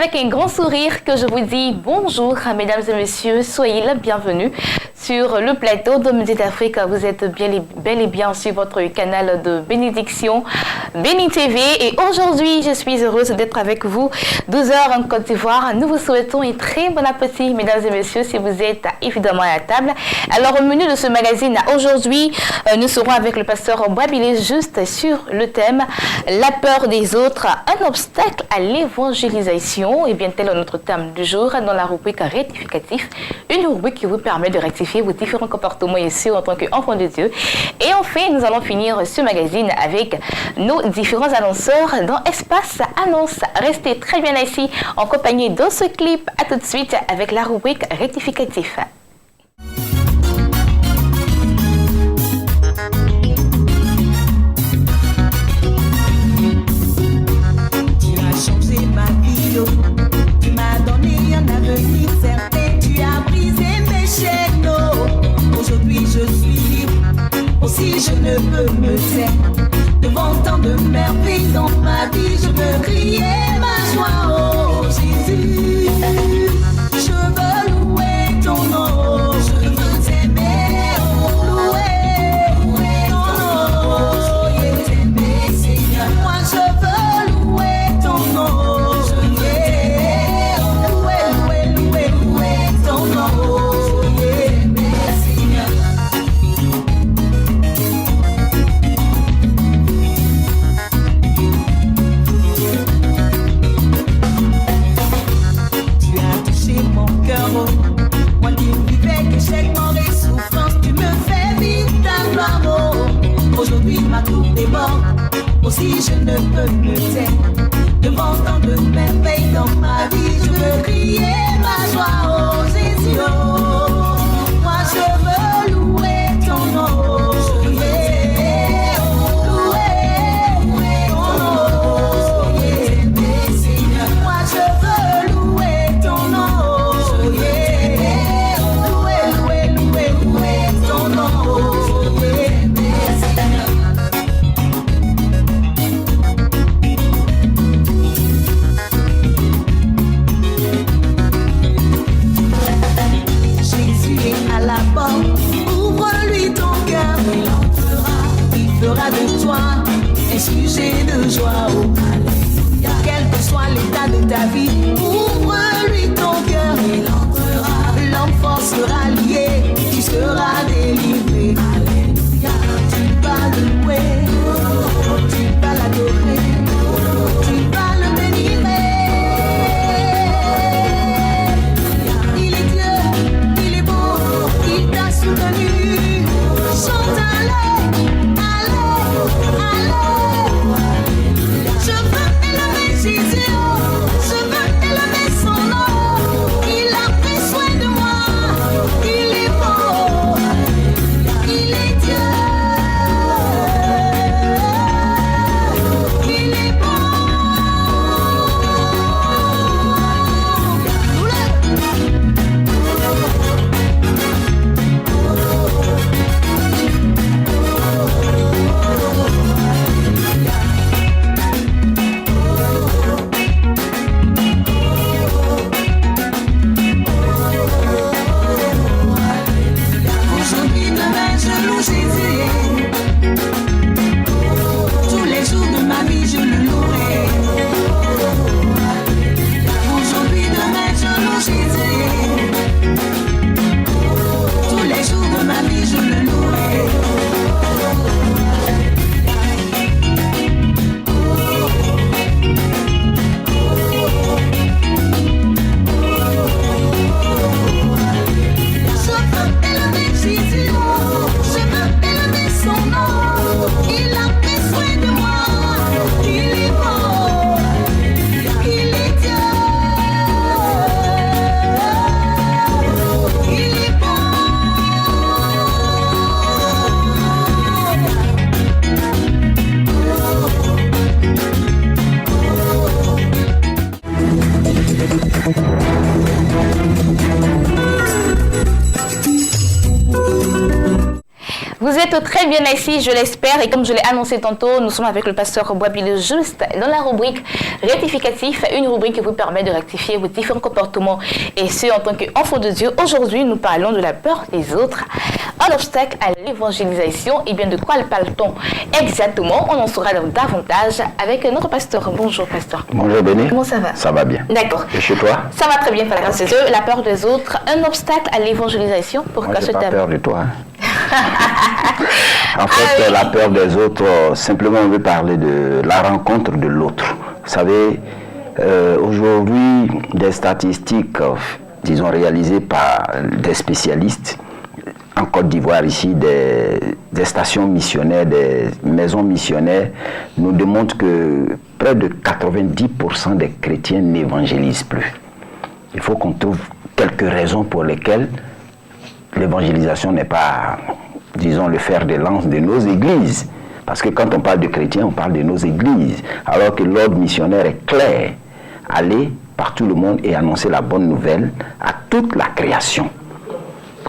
avec un grand sourire que je vous dis bonjour, mesdames et messieurs, soyez les bienvenus sur le plateau de Midi d'Afrique. Vous êtes bel et bien sur votre canal de bénédiction, Béni TV. Et aujourd'hui, je suis heureuse d'être avec vous. 12 heures en Côte d'Ivoire. Nous vous souhaitons un très bon appétit, mesdames et messieurs, si vous êtes évidemment à la table. Alors, au menu de ce magazine, aujourd'hui, nous serons avec le pasteur Boabile juste sur le thème « La peur des autres, un obstacle à l'évangélisation ». Et bien, tel est notre thème du jour dans la rubrique rectificatif, une rubrique qui vous permet de rectifier vos différents comportements ici en tant qu'enfant de Dieu. Et enfin, nous allons finir ce magazine avec nos différents annonceurs dans Espace Annonce. Restez très bien ici en compagnie de ce clip. À tout de suite avec la rubrique rectificatif. Tu as changé ma vie, tu m'as donné un avenir certain, tu as brisé mes chaînes. Aujourd'hui je suis libre, aussi je ne peux me taire. Devant tant de merveilles dans ma vie, je veux crier ma joie, oh Jésus. Je veux louer ton nom, je veux t'aimer, oh louer ton nom. Je veux t'aimer, Seigneur. Moi je veux louer ton nom, je veux t'aimer, louer ton nom. Moi qui vivais qu'échec, mort et souffrance, tu me fais vivre ta gloire. Oh. Aujourd'hui ma coupe déborde, aussi je ne peux me taire. Devant tant de merveilles dans ma vie, je veux crier ma joie, oh Jésus. Oh. Moi je veux louer ton nom. De toi, un sujet de joie, oh Alléluia. Quel que soit l'état de ta vie, ouvre-lui ton cœur, il entrera. L'enfant sera lié, tu seras délivré. Alléluia. Tu vas le louer, tu vas l'adorer, tu vas le bénir. Il est Dieu, il est beau, il t'a soutenu. Chante allez. Je veux élever Jésus, je veux élever son nom. Il a pris soin de moi, il est beau. très bien ici, je l'espère. Et comme je l'ai annoncé tantôt, nous sommes avec le pasteur Boabile juste dans la rubrique rectificatif, une rubrique qui vous permet de rectifier vos différents comportements. Et ce, en tant qu'enfant de Dieu, aujourd'hui, nous parlons de la peur des autres, un obstacle à l'évangélisation. Et bien, de quoi parle-t-on exactement? On en saura donc davantage avec notre pasteur. Bonjour, pasteur. Bonjour, Béni. Comment ça va? Ça va bien. D'accord. Et chez toi? Ça va très bien, par la grâce de Dieu. La peur des autres, un obstacle à l'évangélisation. Pourquoi Moi, ce j'ai pas thème? peur de toi. En fait, oui. La peur des autres, simplement, on veut parler de la rencontre de l'autre. Vous savez, aujourd'hui, des statistiques, disons, réalisées par des spécialistes, en Côte d'Ivoire, ici, des stations missionnaires, des maisons missionnaires, nous démontrent que près de 90% des chrétiens n'évangélisent plus. Il faut qu'on trouve quelques raisons pour lesquelles l'évangélisation n'est pas, disons, le fer de lance de nos églises. Parce que quand on parle de chrétiens, on parle de nos églises. Alors que l'ordre missionnaire est clair. Aller par tout le monde et annoncer la bonne nouvelle à toute la création.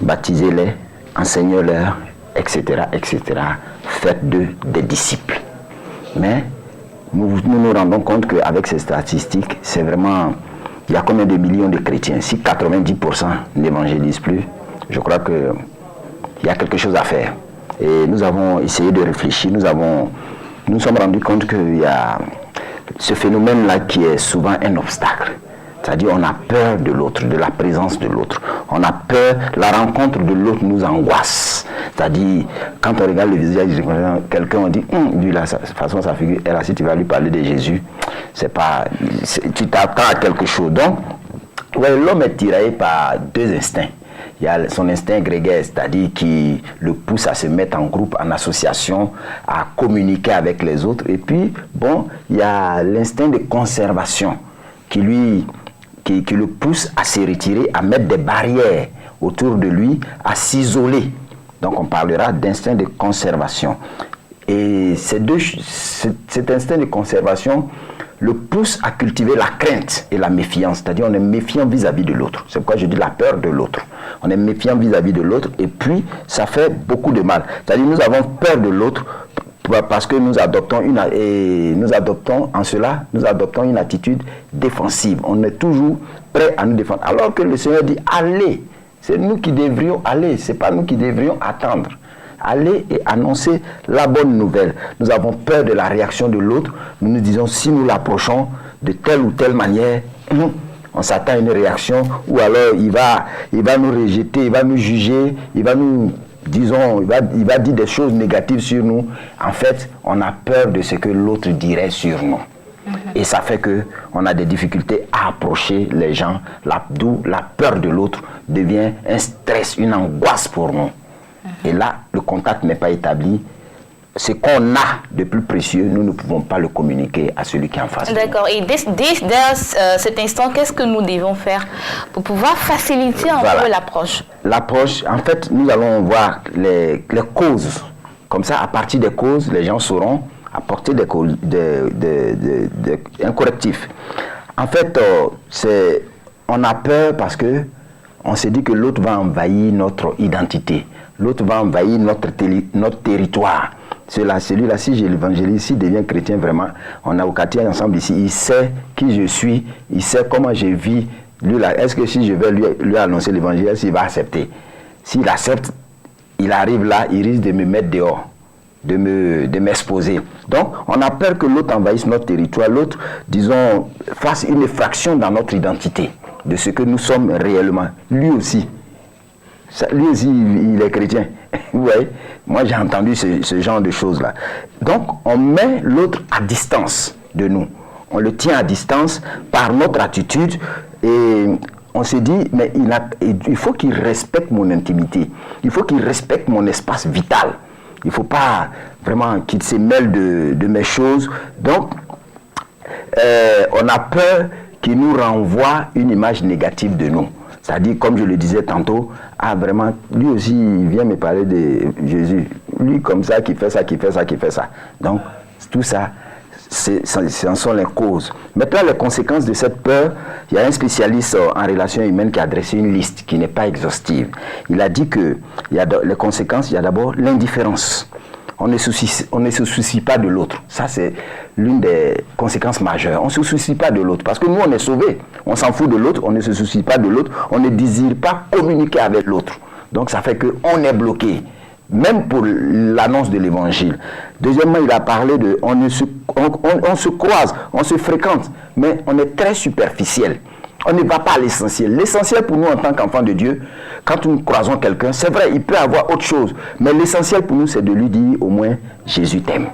Baptisez-les, enseignez-leur, etc., etc. Faites d'eux des disciples. Mais nous nous rendons compte qu'avec ces statistiques, c'est vraiment... Il y a combien de millions de chrétiens? Si 90% n'évangélisent plus, je crois qu'il y a quelque chose à faire. Et nous avons essayé de réfléchir, nous sommes rendus compte qu'il y a ce phénomène-là qui est souvent un obstacle. C'est-à-dire on a peur de l'autre, de la présence de l'autre. On a peur, la rencontre de l'autre nous angoisse. C'est-à-dire, quand on regarde le visage de quelqu'un, on dit, lui là, de toute façon, sa figure, et là, si tu vas lui parler de Jésus, tu t'attends à quelque chose. Donc, ouais, l'homme est tiraillé par deux instincts. Il y a son instinct grégaire, c'est-à-dire qui le pousse à se mettre en groupe, en association, à communiquer avec les autres. Et puis, bon, il y a l'instinct de conservation qui le pousse à se retirer, à mettre des barrières autour de lui, à s'isoler. Donc on parlera d'instinct de conservation. Et cet instinct de conservation le pousse à cultiver la crainte et la méfiance. C'est-à-dire on est méfiant vis-à-vis de l'autre. C'est pourquoi je dis la peur de l'autre. On est méfiant vis-à-vis de l'autre et puis ça fait beaucoup de mal. C'est-à-dire nous avons peur de l'autre parce que nous adoptons une attitude défensive. On est toujours prêt à nous défendre. Alors que le Seigneur dit allez. C'est nous qui devrions aller, c'est pas nous qui devrions attendre. Aller et annoncer la bonne nouvelle. Nous avons peur de la réaction de l'autre. Nous nous disons si nous l'approchons de telle ou telle manière, on s'attend à une réaction ou alors il va nous rejeter, il va nous juger, il va dire des choses négatives sur nous. En fait, on a peur de ce que l'autre dirait sur nous. Et ça fait qu'on a des difficultés à approcher les gens, d'où la peur de l'autre devient un stress, une angoisse pour nous. Et là, le contact n'est pas établi. Ce qu'on a de plus précieux, nous ne pouvons pas le communiquer à celui qui est en face. D'accord. Et dès cet instant, qu'est-ce que nous devons faire pour pouvoir faciliter un peu l'approche? L'approche, en fait, nous allons voir les causes. Comme ça, à partir des causes, les gens sauront apporter un correctif. En fait, on a peur parce que on se dit que l'autre va envahir notre identité. L'autre va envahir notre territoire. Celui-là, si je l'évangélise, s'il devient chrétien vraiment, on a au quartier ensemble ici, il sait qui je suis, il sait comment je vis. Lui là, est-ce que si je vais lui annoncer l'évangile, s'il va accepter? S'il accepte, il arrive là, il risque de me mettre dehors. De m'exposer. Donc, on a peur que l'autre envahisse notre territoire, l'autre, disons, fasse une effraction dans notre identité, de ce que nous sommes réellement. Lui aussi, il est chrétien. Vous voyez? Moi, j'ai entendu ce genre de choses-là. Donc, on met l'autre à distance de nous. On le tient à distance par notre attitude et on se dit, mais il faut qu'il respecte mon intimité. Il faut qu'il respecte mon espace vital. Il ne faut pas vraiment qu'il se mêle de mes choses. Donc, on a peur qu'il nous renvoie une image négative de nous. C'est-à-dire, comme je le disais tantôt, vraiment, lui aussi, il vient me parler de Jésus. Lui, comme ça, qui fait ça, qui fait ça, qui fait ça. Donc, tout ça, ce en sont les causes. Maintenant, les conséquences de cette peur, il y a un spécialiste en relations humaines qui a dressé une liste qui n'est pas exhaustive. Il a dit que les conséquences, il y a d'abord l'indifférence. On ne se soucie pas de l'autre. Ça, c'est l'une des conséquences majeures. On ne se soucie pas de l'autre. Parce que nous, on est sauvés. On s'en fout de l'autre, on ne se soucie pas de l'autre, on ne désire pas communiquer avec l'autre. Donc, ça fait qu'on est bloqué. Même pour l'annonce de l'évangile. Deuxièmement, il a parlé de... On se croise, on se fréquente, mais on est très superficiel. On ne va pas à l'essentiel. L'essentiel pour nous en tant qu'enfants de Dieu, quand nous croisons quelqu'un, c'est vrai, il peut avoir autre chose. Mais l'essentiel pour nous, c'est de lui dire au moins, Jésus t'aime.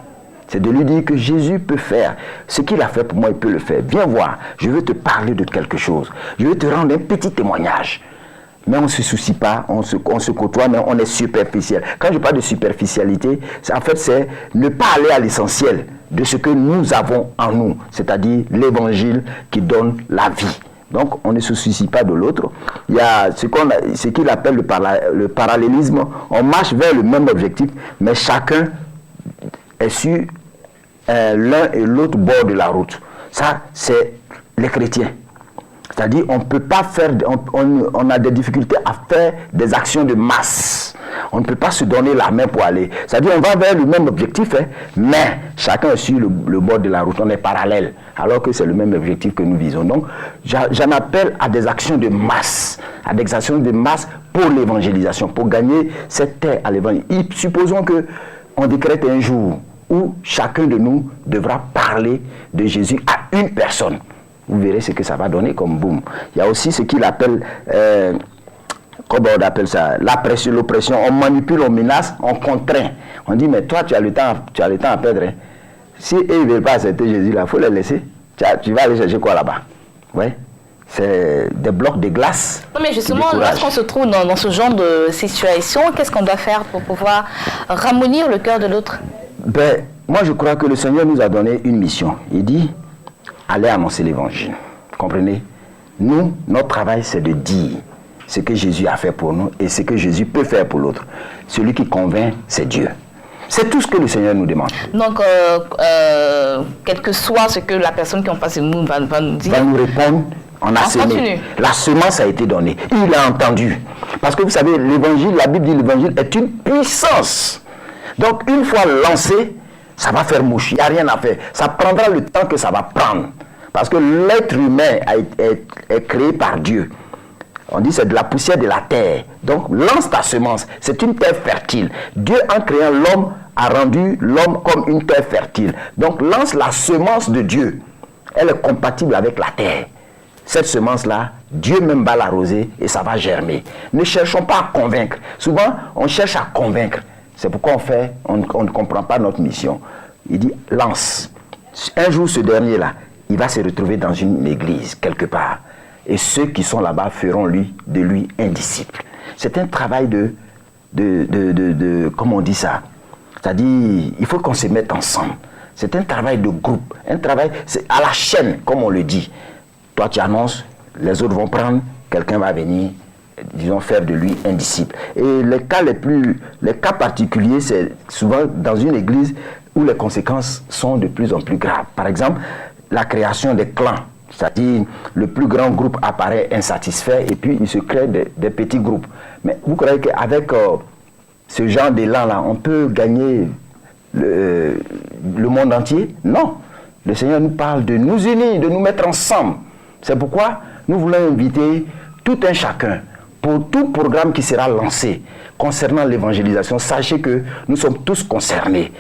C'est de lui dire que Jésus peut faire. Ce qu'il a fait pour moi, il peut le faire. Viens voir, je veux te parler de quelque chose. Je veux te rendre un petit témoignage. Mais on ne se soucie pas, on se côtoie, mais on est superficiel. Quand je parle de superficialité, en fait, c'est ne pas aller à l'essentiel de ce que nous avons en nous, c'est-à-dire l'évangile qui donne la vie. Donc, on ne se soucie pas de l'autre. Il y a ce qu'il appelle le parallélisme. On marche vers le même objectif, mais chacun est sur l'un et l'autre bord de la route. Ça, c'est les chrétiens. C'est-à-dire, on peut pas faire, on a des difficultés à faire des actions de masse. On ne peut pas se donner la main pour aller. C'est-à-dire, on va vers le même objectif, hein, mais chacun est sur le bord de la route. On est parallèle, alors que c'est le même objectif que nous visons. Donc, j'en appelle à des actions de masse, pour l'évangélisation, pour gagner cette terre à l'évangile. Supposons qu'on décrète un jour où chacun de nous devra parler de Jésus à une personne. Vous verrez ce que ça va donner comme boom. Il y a aussi ce qu'il appelle, comment on appelle ça, l'oppression. On manipule, on menace, on contraint. On dit, mais toi, tu as le temps à perdre. Hein. Si eux ne veulent pas accepter Jésus, il faut les laisser. Tu vas aller chercher quoi là-bas? Ouais. C'est des blocs de glace. Non, mais justement, lorsqu'on se trouve dans ce genre de situation, qu'est-ce qu'on doit faire pour pouvoir ramollir le cœur de l'autre? Ben, moi, je crois que le Seigneur nous a donné une mission. Il dit, allez annoncer l'évangile. Comprenez? Nous, notre travail, c'est de dire ce que Jésus a fait pour nous et ce que Jésus peut faire pour l'autre. Celui qui convainc, c'est Dieu. C'est tout ce que le Seigneur nous demande. Donc, quel que soit ce que la personne qui est en face de nous va nous dire, va nous répondre, on a semé. La semence a été donnée. Il a entendu. Parce que vous savez, l'évangile, la Bible dit l'évangile est une puissance. Donc, une fois lancé, ça va faire mouche, il n'y a rien à faire. Ça prendra le temps que ça va prendre. Parce que l'être humain est créé par Dieu. On dit c'est de la poussière de la terre. Donc lance ta semence. C'est une terre fertile. Dieu en créant l'homme a rendu l'homme comme une terre fertile. Donc lance la semence de Dieu. Elle est compatible avec la terre. Cette semence-là, Dieu même va l'arroser et ça va germer. Ne cherchons pas à convaincre. Souvent, on cherche à convaincre. C'est pourquoi on ne comprend pas notre mission. Il dit, lance. Un jour, ce dernier-là, il va se retrouver dans une église, quelque part. Et ceux qui sont là-bas feront de lui un disciple. C'est un travail comment on dit ça? C'est-à-dire, il faut qu'on se mette ensemble. C'est un travail de groupe. Un travail, c'est à la chaîne, comme on le dit. Toi, tu annonces, les autres vont prendre, quelqu'un va venir, disons, faire de lui un disciple. Et les cas particuliers, c'est souvent dans une église où les conséquences sont de plus en plus graves. Par exemple, la création des clans. C'est-à-dire, le plus grand groupe apparaît insatisfait et puis il se crée des petits groupes. Mais vous croyez qu'avec ce genre d'élan-là, on peut gagner le monde entier? Non. Le Seigneur nous parle de nous unir, de nous mettre ensemble. C'est pourquoi nous voulons inviter tout un chacun pour tout programme qui sera lancé concernant l'évangélisation. Sachez que nous sommes tous concernés.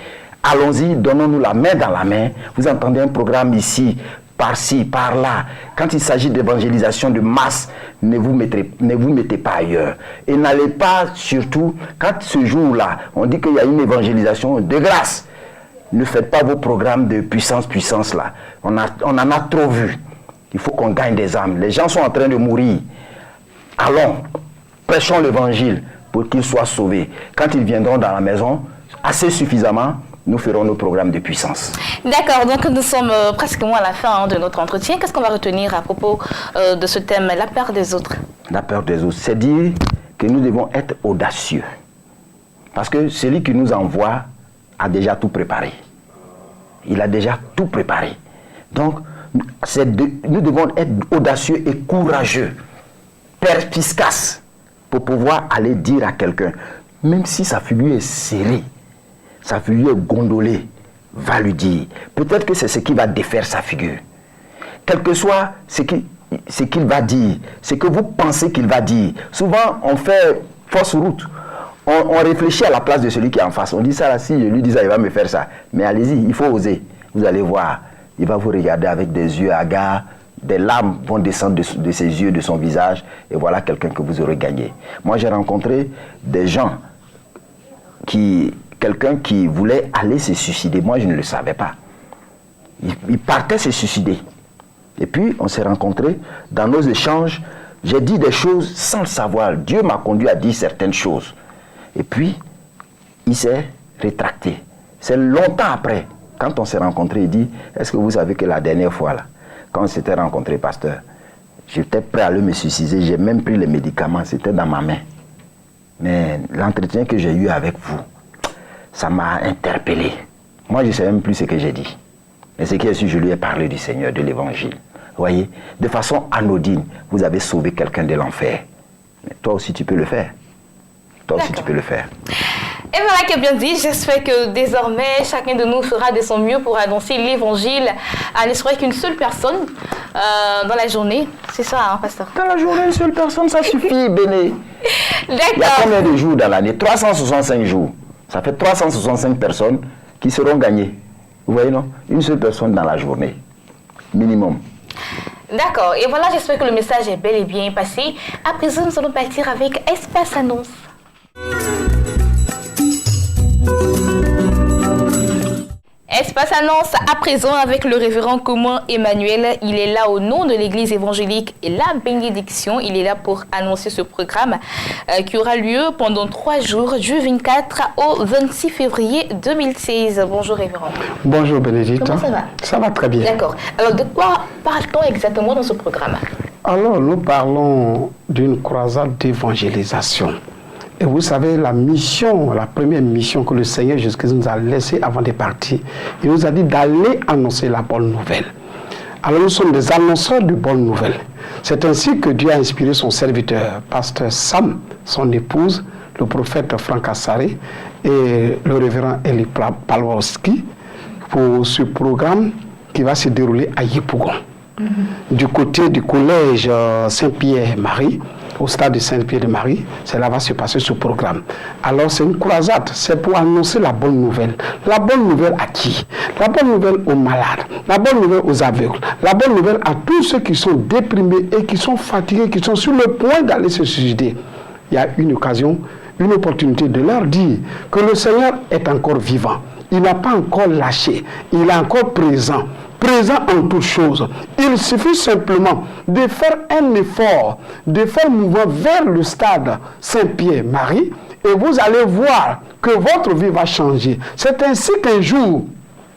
Allons-y, donnons-nous la main dans la main. Vous entendez un programme ici, par-ci, par-là. Quand il s'agit d'évangélisation de masse, ne vous mettez pas ailleurs. Et n'allez pas, surtout, quand ce jour-là, on dit qu'il y a une évangélisation de grâce, ne faites pas vos programmes de puissance là. On en a trop vu. Il faut qu'on gagne des âmes. Les gens sont en train de mourir. Allons, prêchons l'évangile pour qu'ils soient sauvés. Quand ils viendront dans la maison, assez suffisamment, nous ferons nos programmes de puissance. D'accord, donc nous sommes presque à la fin de notre entretien. Qu'est-ce qu'on va retenir à propos de ce thème, la peur des autres? La peur des autres, c'est dire que nous devons être audacieux. Parce que celui qui nous envoie a déjà tout préparé. Il a déjà tout préparé. Donc, nous devons être audacieux et courageux, perspicaces, pour pouvoir aller dire à quelqu'un, même si sa figure est serrée, sa figure est gondolée, va lui dire. Peut-être que c'est ce qui va défaire sa figure. Quel que soit ce qu'il va dire, ce que vous pensez qu'il va dire. Souvent, on fait fausse route. On réfléchit à la place de celui qui est en face. On dit ça là, si je lui dis ça, il va me faire ça. Mais allez-y, il faut oser. Vous allez voir. Il va vous regarder avec des yeux hagards. Des larmes vont descendre de ses yeux, de son visage. Et voilà quelqu'un que vous aurez gagné. Moi, j'ai rencontré des gens quelqu'un qui voulait aller se suicider. Moi, je ne le savais pas. Il partait se suicider. Et puis, on s'est rencontrés. Dans nos échanges, j'ai dit des choses sans le savoir. Dieu m'a conduit à dire certaines choses. Et puis, il s'est rétracté. C'est longtemps après, quand on s'est rencontrés, il dit, est-ce que vous savez que la dernière fois, là, quand on s'était rencontrés, pasteur, j'étais prêt à aller me suicider, j'ai même pris les médicaments, c'était dans ma main. Mais l'entretien que j'ai eu avec vous, ça m'a interpellé. Moi, je ne sais même plus ce que j'ai dit. Mais ce qui est sûr, je lui ai parlé du Seigneur, de l'Évangile. Vous voyez, de façon anodine, vous avez sauvé quelqu'un de l'enfer. Mais toi aussi, tu peux le faire. Toi aussi, tu peux le faire. Et voilà qui est bien dit. J'espère que désormais, chacun de nous fera de son mieux pour annoncer l'Évangile à n'esprit qu'une seule personne dans la journée. C'est ça, hein, pasteur? Dans la journée, une seule personne, ça suffit, Béné. D'accord. Il y a combien de jours dans l'année? 365 jours. Ça fait 365 personnes qui seront gagnées. Vous voyez, non? Une seule personne dans la journée. Minimum. D'accord. Et voilà, j'espère que le message est bel et bien passé. À présent, nous allons partir avec Espace Annonce. Espace Annonce à présent avec le révérend commun Emmanuel. Il est là au nom de l'église évangélique et la bénédiction. Il est là pour annoncer ce programme qui aura lieu pendant 3 jours du 24 au 26 février 2016. Bonjour révérend. Bonjour Bénédicte. Comment ça va? Ça va très bien. D'accord. Alors de quoi parle-t-on exactement dans ce programme? Alors nous parlons d'une croisade d'évangélisation. Et vous savez, la première mission que le Seigneur Jésus-Christ nous a laissée avant de partir, il nous a dit d'aller annoncer la bonne nouvelle. Alors nous sommes des annonceurs de bonnes nouvelles. C'est ainsi que Dieu a inspiré son serviteur, pasteur Sam, son épouse, le prophète Franck Assaré et le révérend Eli Palowski pour ce programme qui va se dérouler à Yepougon. Du côté du collège Saint-Pierre-Marie, au stade de Saint-Pierre-de-Marie, c'est là va se passer ce programme. Alors c'est une croisade, c'est pour annoncer la bonne nouvelle. La bonne nouvelle à qui? La bonne nouvelle aux malades, la bonne nouvelle aux aveugles, la bonne nouvelle à tous ceux qui sont déprimés et qui sont fatigués, qui sont sur le point d'aller se suicider. Il y a une occasion, une opportunité de leur dire que le Seigneur est encore vivant. Il n'a pas encore lâché, il est encore présent en toutes choses. Il suffit simplement de faire un effort, de faire mouvement vers le stade Saint-Pierre-Marie et vous allez voir que votre vie va changer. C'est ainsi qu'un jour,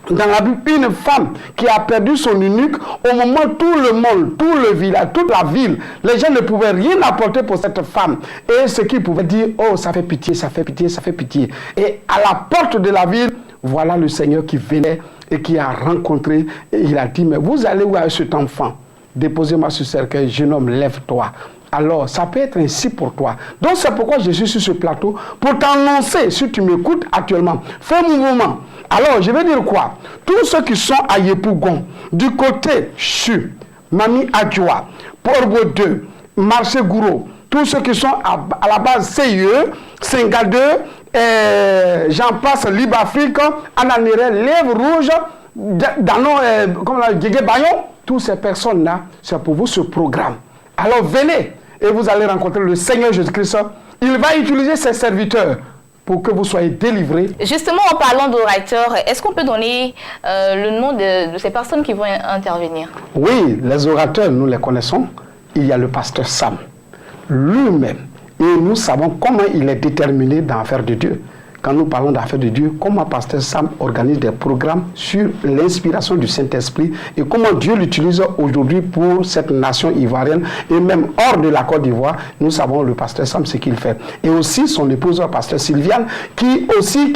dans la Bible, une femme qui a perdu son eunuque, au moment où tout le monde, tout le village, toute la ville, les gens ne pouvaient rien apporter pour cette femme. Et ce qu'ils pouvaient dire, oh, ça fait pitié, ça fait pitié, ça fait pitié. Et à la porte de la ville, voilà le Seigneur qui venait et qui a rencontré, et il a dit, mais vous allez où avec cet enfant? Déposez-moi sur ce cercueil, jeune homme, lève-toi. Alors, ça peut être ainsi pour toi. Donc, c'est pourquoi je suis sur ce plateau, pour t'annoncer, si tu m'écoutes actuellement, fais mouvement. Alors, je vais dire quoi? Tous ceux qui sont à Yepougon, du côté CHU, Mami Adjoa, Porbo 2, Marché Gouro, tous ceux qui sont à la base CIE, Sengadeu, j'en passe, Libre Afrique, Ananéré, Lèvres Rouges, Guégué Bayon, toutes ces personnes-là, c'est pour vous ce programme. Alors venez et vous allez rencontrer le Seigneur Jésus-Christ. Il va utiliser ses serviteurs pour que vous soyez délivrés. Justement, en parlant d'orateurs, est-ce qu'on peut donner le nom de ces personnes qui vont intervenir? Oui, les orateurs, nous les connaissons. Il y a le pasteur Sam, lui-même. Et nous savons comment il est déterminé dans l'affaire de Dieu. quand nous parlons d'affaires de Dieu, comment Pasteur Sam organise des programmes sur l'inspiration du Saint-Esprit et comment Dieu l'utilise aujourd'hui pour cette nation ivoirienne et même hors de la Côte d'Ivoire. Nous savons le Pasteur Sam ce qu'il fait. Et aussi son épouse, Pasteur Sylviane, qui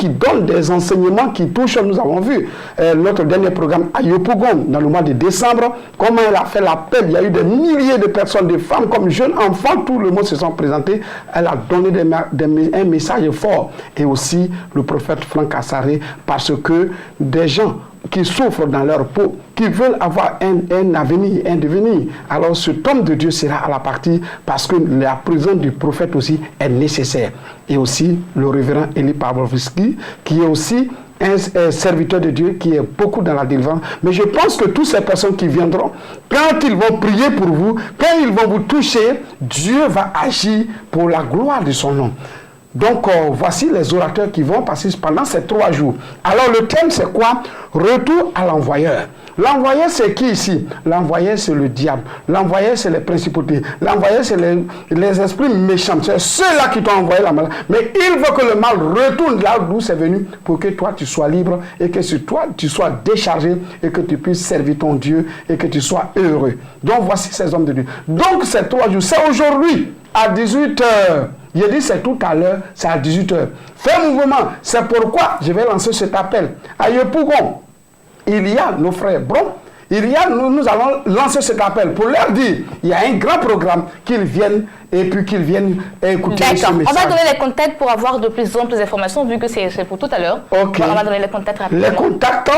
donne des enseignements qui touchent, nous avons vu notre dernier programme à Yopougon dans le mois de décembre, comment elle a fait l'appel. Il y a eu des milliers de personnes, des femmes comme jeunes enfants, tout le monde se sont présentés. Elle a donné un message fort. Et aussi le prophète Franck Assaré, parce que des gens qui souffrent dans leur peau, qui veulent avoir un avenir, un devenir. Alors cet homme de Dieu sera à la partie parce que la présence du prophète aussi est nécessaire. Et aussi le révérend Eli Pavlovski, qui est aussi un serviteur de Dieu, qui est beaucoup dans la délivrance. Mais je pense que toutes ces personnes qui viendront, quand ils vont prier pour vous, quand ils vont vous toucher, Dieu va agir pour la gloire de son nom. Donc, voici les orateurs qui vont passer pendant ces 3 jours. Alors, le thème, c'est quoi? Retour à l'envoyeur. L'envoyeur, c'est qui ici? L'envoyeur, c'est le diable. L'envoyeur, c'est les principautés. L'envoyeur, c'est les esprits méchants. C'est ceux-là qui t'ont envoyé la maladie. Mais il veut que le mal retourne là d'où c'est venu pour que toi, tu sois libre et que sur toi, tu sois déchargé et que tu puisses servir ton Dieu et que tu sois heureux. Donc, voici ces hommes de Dieu. Donc, ces 3 jours, c'est aujourd'hui à 18h. J'ai dit c'est tout à l'heure, c'est à 18h. Fais mouvement, c'est pourquoi je vais lancer cet appel. À Yopougon, il y a nos frères Bron, nous allons lancer cet appel pour leur dire, il y a un grand programme, qu'ils viennent et puis qu'ils viennent écouter ce message. On va donner les contacts pour avoir de plus en plus d'informations, vu que c'est pour tout à l'heure. Ok. On va donner les contacts rapidement. Les contacts,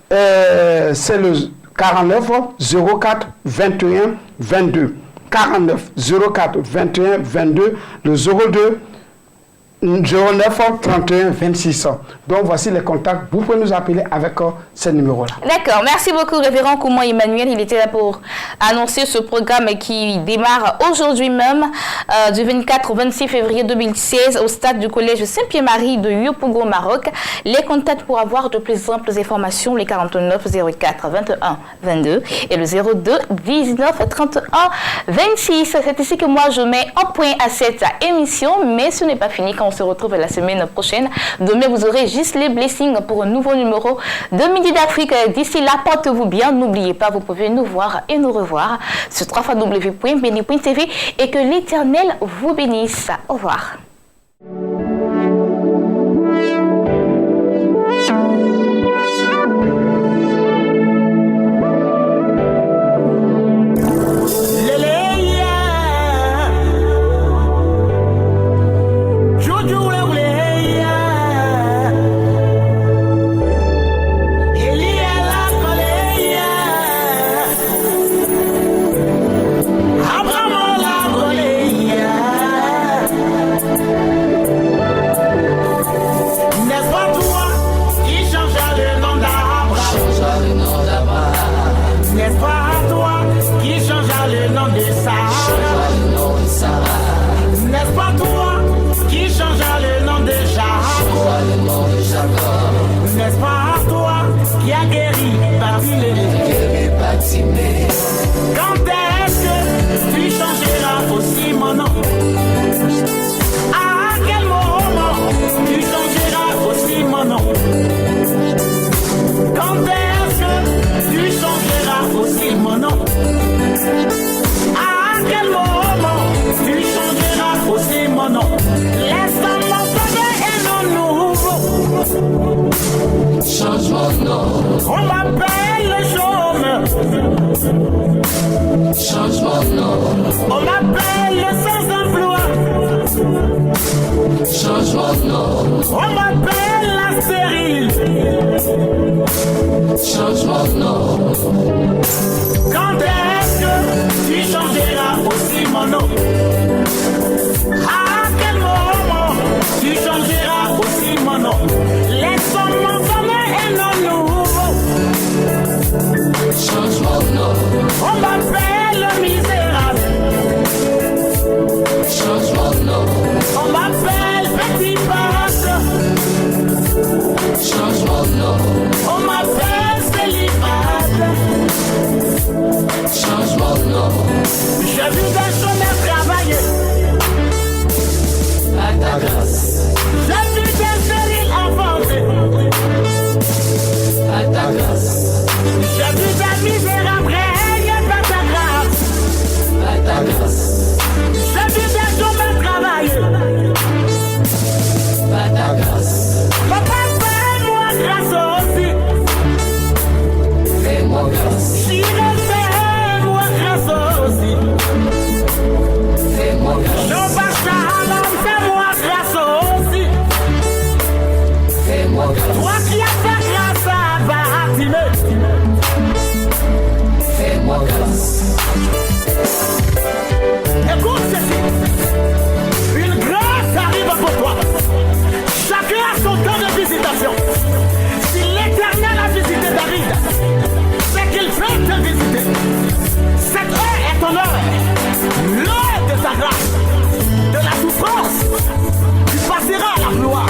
c'est le 49 04 21 22. 49 04 21 22, le 02 09 31 26. Donc voici les contacts. Vous pouvez nous appeler avec ces numéros-là. D'accord. Merci beaucoup, révérend Koumou Emmanuel. Il était là pour annoncer ce programme qui démarre aujourd'hui même, du 24 au 26 février 2016, au stade du collège Saint-Pierre-Marie de Yopougon, Maroc. Les contacts pour avoir de plus amples informations, les 49 04 21 22 et le 02 19 31 26. C'est ici que moi je mets un point à cette émission, mais ce n'est pas fini. Quand on se retrouve la semaine prochaine, demain vous aurez juste les blessings pour un nouveau numéro de Midi d'Afrique. D'ici là, portez-vous bien. N'oubliez pas, vous pouvez nous voir et nous revoir sur www.beni.tv et que l'Éternel vous bénisse. Au revoir. Quand est-ce que tu changeras aussi mon nom? À quel moment tu changeras aussi mon nom? Quand est-ce que tu changeras aussi mon nom? À quel moment tu changeras aussi mon nom? Laisse-moi un nom nouveau. Change mon nom. On m'appelle le chômeur. Change mon nom. On m'appelle le sans-emploi. Change mon nom. On m'appelle la stérile. Change mon nom. Quand est-ce que tu changeras aussi mon nom? À quel moment tu changeras aussi mon nom? Laisse-moi donner un nom nouveau. Change mon nom. On m'appelle le misérable. Change mon nom. On m'appelle petit pâtre. Change mon nom. On m'appelle célibataire. Change mon nom. J'ai vu des chômeurs travailler. À ta grâce. J'ai vu des J'ai vu des misérables régner par ta grâce. Par ta grâce. J'ai vu des hommes travailler. Par ta grâce. Papa, fais-moi grâce aussi. Fais-moi grâce. Si fais-moi grâce aussi. Fais-moi grâce. Non, pas ça, fais-moi grâce aussi. Fais-moi grâce. Toi qui as fait grâce à Batimé. Fais-moi grâce. Écoute ceci. Une grâce arrive pour toi. Chacun a son temps de visitation. Si l'Éternel a visité David, c'est qu'il peut te visiter. Cette heure est ton heure. L'heure de ta grâce, de la souffrance. Tu passeras à la gloire.